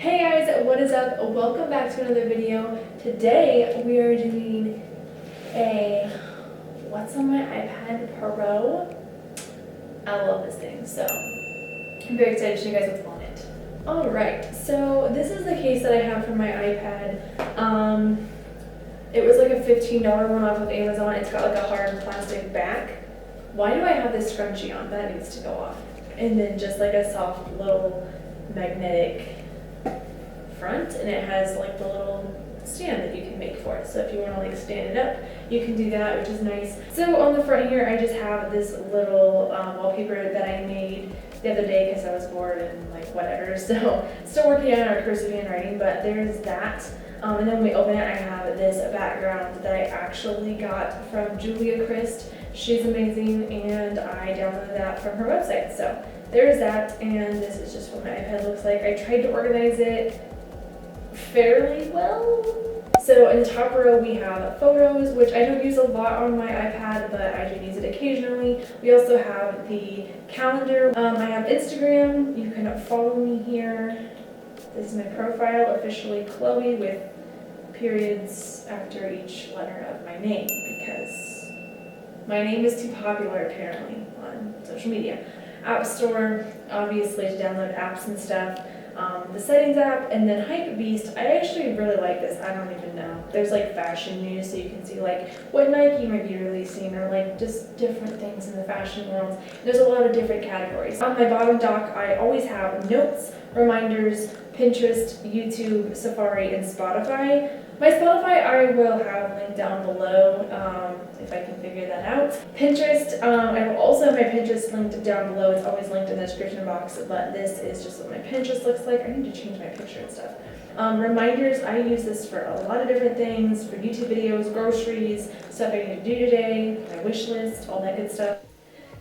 Hey guys, what is up? Welcome back to another video. Today we are doing a what's on my iPad Pro. I love this thing, so I'm very excited to show you guys what's on it. Alright, so this is the case that I have for my iPad. It was like a $15 one off of Amazon. It's got like a hard plastic back. Why do I have this scrunchie on? That needs to go off. And then just like a soft little magnetic front, and it has like the little stand that you can make for it. So if you want to like stand it up, you can do that, which is nice. So on the front here, I just have this little wallpaper that I made the other day because I was bored and like whatever. So still working on our cursive handwriting, but there's that. And then when we open it, I have this background that I actually got from Julia Christ. She's amazing, and I downloaded that from her website. So there's that, and this is just what my iPad looks like. I tried to organize it fairly well. So in the top row we have photos, which I don't use a lot on my iPad, but I do use it occasionally. We also have the calendar. I have Instagram. You can follow me here. This is my profile, officially Chloe, with periods after each letter of my name because my name is too popular apparently on social media. App Store, obviously, to download apps and stuff. The settings app, and then Hype Beast. I actually really like this. I don't even know. There's like fashion news, so you can see like what Nike might be releasing, or like just different things in the fashion world. There's a lot of different categories. On my bottom dock, I always have notes, reminders, Pinterest, YouTube, Safari, and Spotify. My Spotify I will have linked down below if I can figure that out. Pinterest, I will also have my Pinterest linked down below. It's always linked in the description box, but this is just what my Pinterest looks like. I need to change my picture and stuff. Reminders, I use this for a lot of different things, for YouTube videos, groceries, stuff I need to do today, my wish list, all that good stuff.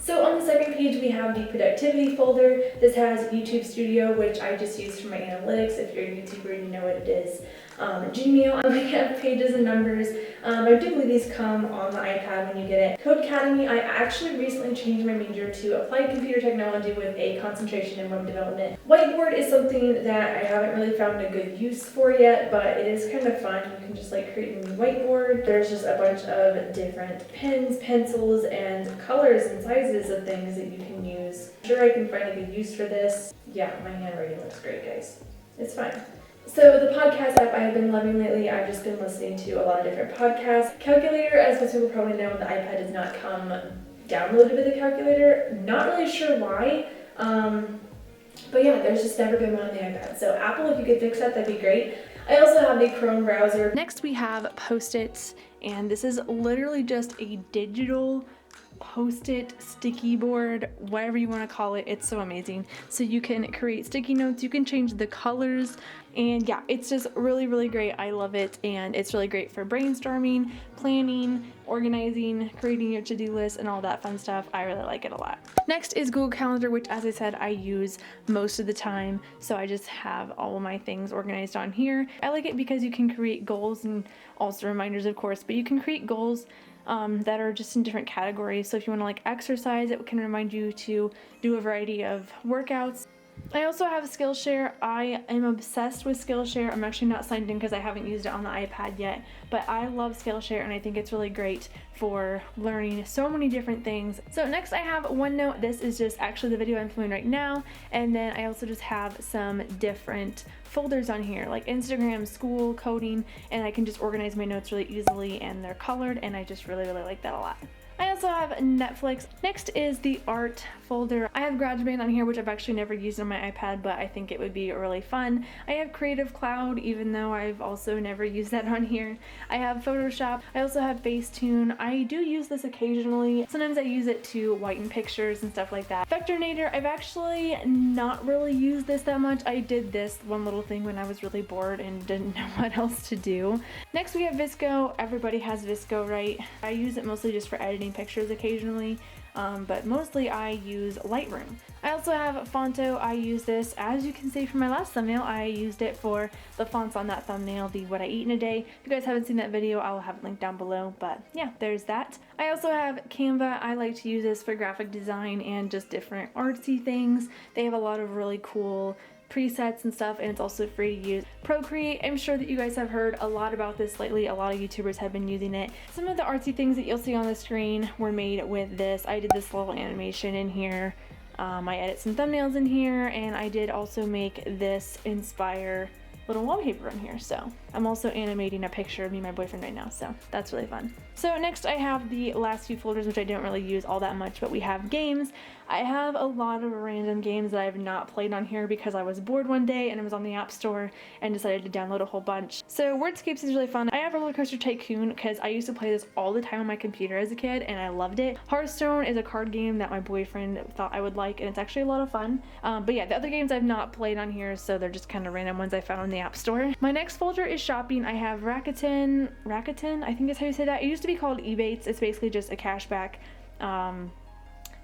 So on the second page, we have the productivity folder. This has YouTube Studio, which I just use for my analytics. If you're a YouTuber, you know what it is. Gmail, we have pages and numbers. I do believe these come on the iPad when you get it. Code Academy, I actually recently changed my major to applied computer technology with a concentration in web development. Whiteboard is something that I haven't really found a good use for yet, but it is kind of fun. You can just like create a new whiteboard. There's just a bunch of different pens, pencils, and colors and sizes of things that you can use. I'm sure I can find a good use for this. Yeah, my handwriting looks great, guys. It's fine. So the podcast app I have been loving lately, I've just been listening to a lot of different podcasts. Calculator, as most people probably know, the iPad does not come downloaded with a calculator. Not really sure why, but yeah, there's just never been one on the iPad. So Apple, if you could fix that, that'd be great. I also have the Chrome browser. Next we have Post-its, and this is literally just a digital Post-it sticky board, whatever you want to call it. It's so amazing. So you can create sticky notes, you can change the colors, and yeah, it's just really great. I love it, and it's really great for brainstorming, planning, organizing, creating your to-do list, and all that fun stuff. I really like it a lot. Next is Google Calendar, which, as I said, I use most of the time, so I just have all of my things organized on here. I like it because you can create goals, and also reminders, of course, but you can create goals that are just in different categories. So if you want to like exercise, it can remind you to do a variety of workouts. I also have Skillshare. I am obsessed with Skillshare. I'm actually not signed in because I haven't used it on the iPad yet, but I love Skillshare, and I think it's really great for learning so many different things. So next I have OneNote. This is just actually the video I'm filming right now, and then I also just have some different folders on here like Instagram, school, coding, and I can just organize my notes really easily, and they're colored, and I just really like that a lot. I also have Netflix. Next is the art folder. I have GarageBand on here, which I've actually never used on my iPad, but I think it would be really fun. I have Creative Cloud, even though I've also never used that on here. I have Photoshop. I also have Facetune. I do use this occasionally. Sometimes I use it to whiten pictures and stuff like that. Vectorinator, I've actually not really used this that much. I did this one little thing when I was really bored and didn't know what else to do. Next we have Visco. Everybody has Visco, right? I use it mostly just for editing pictures occasionally, but mostly I use Lightroom. I also have Fonto. I use this, as you can see from my last thumbnail, I used it for the fonts on that thumbnail, the what I eat in a day. If you guys haven't seen that video, I'll have it linked down below, but yeah, there's that. I also have Canva. I like to use this for graphic design and just different artsy things. They have a lot of really cool presets and stuff, and it's also free to use. Procreate, I'm sure that you guys have heard a lot about this lately. A lot of YouTubers have been using it. Some of the artsy things that you'll see on the screen were made with this. I did this little animation in here. I edit some thumbnails in here, and I did also make this inspire little wallpaper on here. So I'm also animating a picture of me and my boyfriend right now, so that's really fun. So next I have the last few folders, which I don't really use all that much, but we have games. I have a lot of random games that I have not played on here because I was bored one day and I was on the App Store and decided to download a whole bunch. So Wordscapes is really fun. I have Roller Coaster Tycoon because I used to play this all the time on my computer as a kid and I loved it. Hearthstone is a card game that my boyfriend thought I would like, and it's actually a lot of fun. But yeah, the other games I've not played on here, so they're just kind of random ones I found on the App Store. My next folder is shopping. I have Rakuten, I think is how you say that. It used to be called Ebates. It's basically just a cashback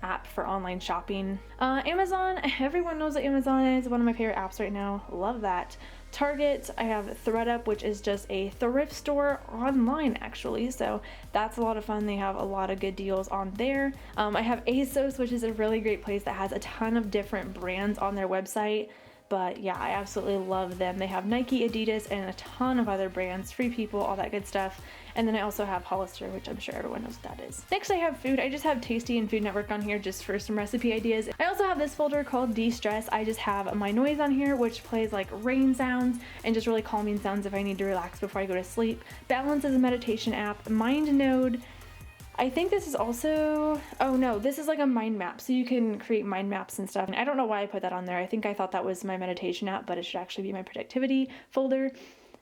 app for online shopping. Amazon, everyone knows what Amazon is. One of my favorite apps right now. Love that. Target, I have ThredUp, which is just a thrift store online actually, so that's a lot of fun. They have a lot of good deals on there. I have ASOS, which is a really great place that has a ton of different brands on their website. But yeah, I absolutely love them. They have Nike, Adidas, and a ton of other brands, Free People, all that good stuff. And then I also have Hollister, which I'm sure everyone knows what that is. Next I have food. I just have Tasty and Food Network on here just for some recipe ideas. I also have this folder called De-Stress. I just have my noise on here, which plays like rain sounds and just really calming sounds if I need to relax before I go to sleep. Balance is a meditation app. MindNode, I think this is also, oh no, this is like a mind map, so you can create mind maps and stuff. And I don't know why I put that on there. I think I thought that was my meditation app, but it should actually be my productivity folder.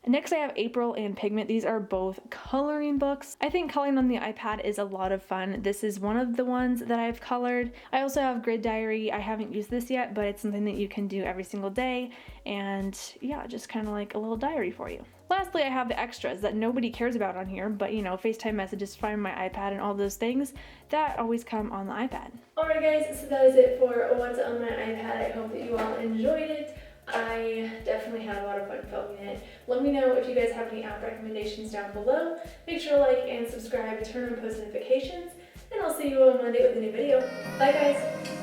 Next I have April and Pigment. These are both coloring books. I think coloring on the iPad is a lot of fun. This is one of the ones that I've colored. I also have Grid Diary. I haven't used this yet, but it's something that you can do every single day. And yeah, just kind of like a little diary for you. Lastly, I have the extras that nobody cares about on here, but you know, FaceTime messages, find my iPad and all those things that always come on the iPad. Alright guys, so that is it for what's on my iPad. I hope that you all enjoyed it. I definitely had a lot of fun filming it. Let me know if you guys have any app recommendations down below. Make sure to like and subscribe, turn on post notifications, and I'll see you on Monday with a new video. Bye guys!